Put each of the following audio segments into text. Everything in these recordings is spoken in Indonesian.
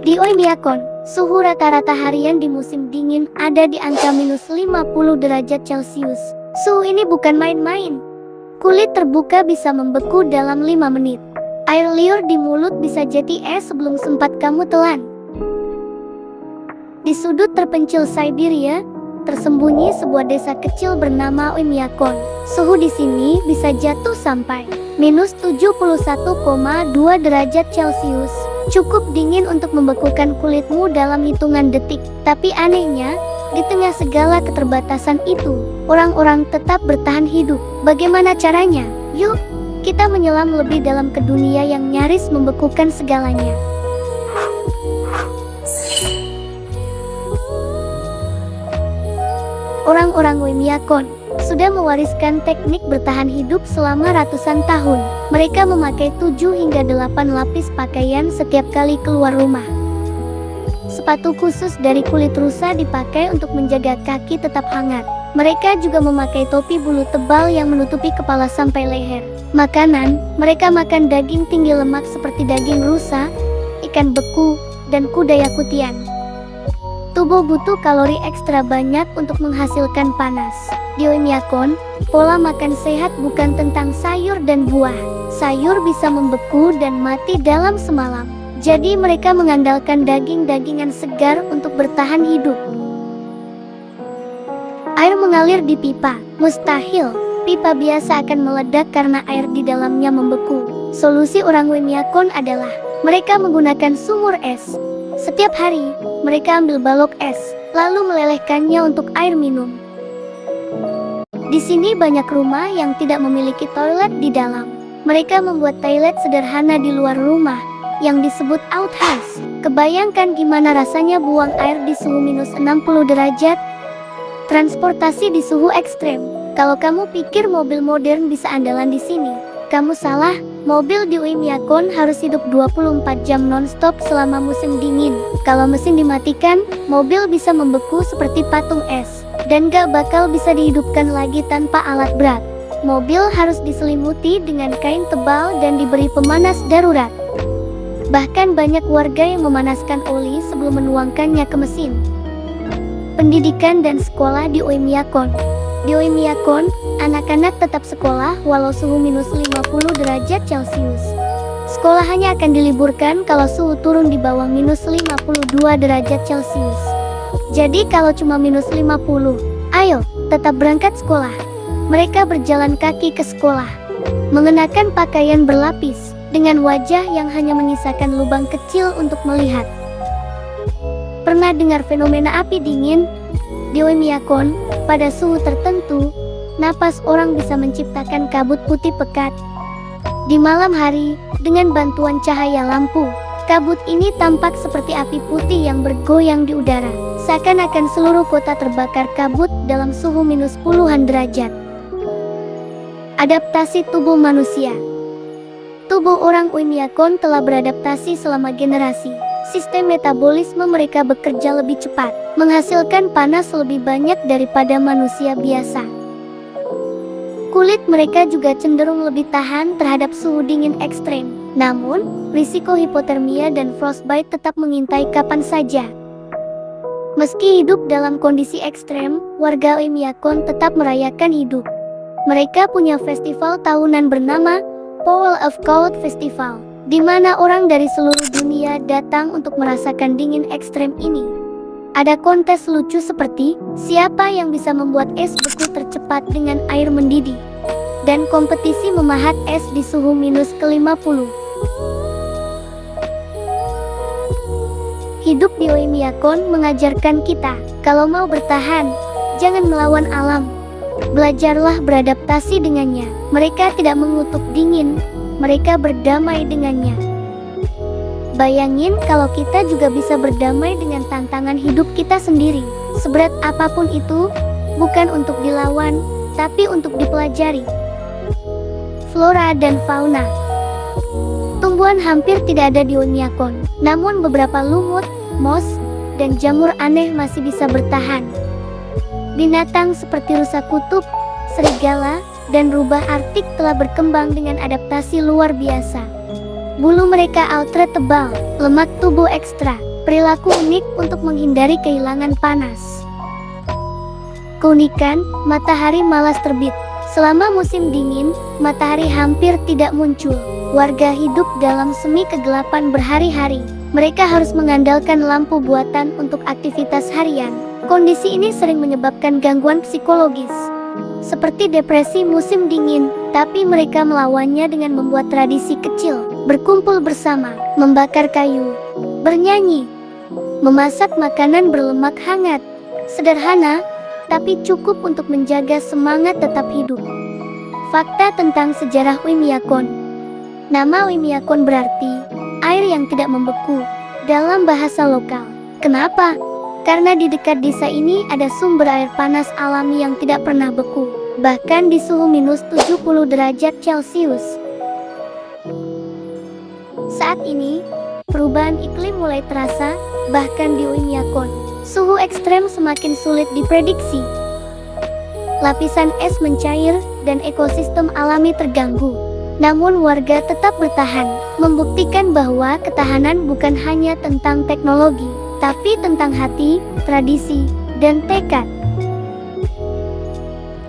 Di Oymyakon, suhu rata-rata harian di musim dingin ada di angka minus 50 derajat Celcius. Suhu ini bukan main-main. Kulit terbuka bisa membeku dalam 5 menit. Air liur di mulut bisa jadi es sebelum sempat kamu telan. Di sudut terpencil Siberia, tersembunyi sebuah desa kecil bernama Oymyakon. Suhu di sini bisa jatuh sampai minus 71,2 derajat Celcius. Cukup dingin untuk membekukan kulitmu dalam hitungan detik. Tapi anehnya, di tengah segala keterbatasan itu, orang-orang tetap bertahan hidup. Bagaimana caranya? Yuk, kita menyelam lebih dalam ke dunia yang nyaris membekukan segalanya. Orang-orang Oymyakon sudah mewariskan teknik bertahan hidup selama ratusan tahun. Mereka memakai 7 hingga 8 lapis pakaian setiap kali keluar rumah. Sepatu khusus dari kulit rusa dipakai untuk menjaga kaki tetap hangat. Mereka juga memakai topi bulu tebal yang menutupi kepala sampai leher. Makanan, mereka makan daging tinggi lemak seperti daging rusa, ikan beku, dan kuda yakutian. Tubuh butuh kalori ekstra banyak untuk menghasilkan panas. Di Oymyakon, pola makan sehat bukan tentang sayur dan buah. Sayur bisa membeku dan mati dalam semalam. Jadi mereka mengandalkan daging-dagingan segar untuk bertahan hidup. Air mengalir di pipa. Mustahil, pipa biasa akan meledak karena air di dalamnya membeku. Solusi orang Oymyakon adalah mereka menggunakan sumur es. Setiap hari, mereka ambil balok es, lalu melelehkannya untuk air minum. Di sini banyak rumah yang tidak memiliki toilet di dalam. Mereka membuat toilet sederhana di luar rumah, yang disebut outhouse. Kebayangkan gimana rasanya buang air di suhu minus 60 derajat? Transportasi di suhu ekstrem. Kalau kamu pikir mobil modern bisa andalan di sini, kamu salah. Mobil di Oymyakon harus hidup 24 jam non-stop selama musim dingin. Kalau mesin dimatikan, mobil bisa membeku seperti patung es, dan gak bakal bisa dihidupkan lagi tanpa alat berat. Mobil harus diselimuti dengan kain tebal dan diberi pemanas darurat. Bahkan banyak warga yang memanaskan oli sebelum menuangkannya ke mesin. Pendidikan dan sekolah di Oymyakon. Di Oymyakon, anak-anak tetap sekolah walau suhu minus 50 derajat Celcius. Sekolah hanya akan diliburkan kalau suhu turun di bawah minus 52 derajat Celcius. Jadi kalau cuma minus 50, ayo, tetap berangkat sekolah. Mereka berjalan kaki ke sekolah, mengenakan pakaian berlapis, dengan wajah yang hanya menyisakan lubang kecil untuk melihat. Pernah dengar fenomena api dingin? Di Oymyakon, pada suhu tertentu, napas orang bisa menciptakan kabut putih pekat. Di malam hari, dengan bantuan cahaya lampu, kabut ini tampak seperti api putih yang bergoyang di udara. Seakan-akan seluruh kota terbakar kabut dalam suhu minus puluhan derajat. Adaptasi tubuh manusia. Tubuh orang Oymyakon telah beradaptasi selama generasi. Sistem metabolisme mereka bekerja lebih cepat, menghasilkan panas lebih banyak daripada manusia biasa. Kulit mereka juga cenderung lebih tahan terhadap suhu dingin ekstrem. Namun, risiko hipotermia dan frostbite tetap mengintai kapan saja. Meski hidup dalam kondisi ekstrem, warga Oymyakon tetap merayakan hidup. Mereka punya festival tahunan bernama Pool of Cold Festival, di mana orang dari seluruh dunia datang untuk merasakan dingin ekstrem ini. Ada kontes lucu seperti siapa yang bisa membuat es beku tercepat dengan air mendidih, dan kompetisi memahat es di suhu minus ke-50. Hidup di Oymyakon mengajarkan kita, kalau mau bertahan, jangan melawan alam. Belajarlah beradaptasi dengannya. Mereka tidak mengutuk dingin, mereka berdamai dengannya. Bayangin kalau kita juga bisa berdamai dengan tantangan hidup kita sendiri. Seberat apapun itu, bukan untuk dilawan, tapi untuk dipelajari. Flora dan fauna. Tumbuhan hampir tidak ada di Oymyakon, namun beberapa lumut, moss, dan jamur aneh masih bisa bertahan. Binatang seperti rusa kutub, serigala, dan rubah Arktik telah berkembang dengan adaptasi luar biasa. Bulu mereka ultra tebal, lemak tubuh ekstra, perilaku unik untuk menghindari kehilangan panas. Keunikan, matahari malas terbit. Selama musim dingin, matahari hampir tidak muncul. Warga hidup dalam semi kegelapan berhari-hari. Mereka harus mengandalkan lampu buatan untuk aktivitas harian. Kondisi ini sering menyebabkan gangguan psikologis, seperti depresi musim dingin, tapi mereka melawannya dengan membuat tradisi kecil, berkumpul bersama, membakar kayu, bernyanyi, memasak makanan berlemak hangat. Sederhana, tapi cukup untuk menjaga semangat tetap hidup. Fakta tentang sejarah Oymyakon. Nama Oymyakon berarti air yang tidak membeku dalam bahasa lokal. Kenapa? Karena di dekat desa ini ada sumber air panas alami yang tidak pernah beku, bahkan di suhu minus 70 derajat Celcius. Saat ini, perubahan iklim mulai terasa, bahkan di Oymyakon. Suhu ekstrem semakin sulit diprediksi. Lapisan es mencair dan ekosistem alami terganggu. Namun warga tetap bertahan, membuktikan bahwa ketahanan bukan hanya tentang teknologi, tapi tentang hati, tradisi, dan tekad.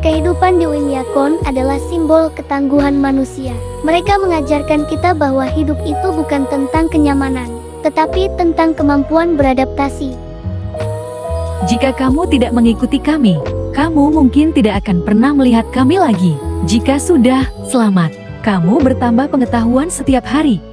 Kehidupan di Oymyakon adalah simbol ketangguhan manusia. Mereka mengajarkan kita bahwa hidup itu bukan tentang kenyamanan, tetapi tentang kemampuan beradaptasi. Jika kamu tidak mengikuti kami, kamu mungkin tidak akan pernah melihat kami lagi. Jika sudah, selamat. Kamu bertambah pengetahuan setiap hari.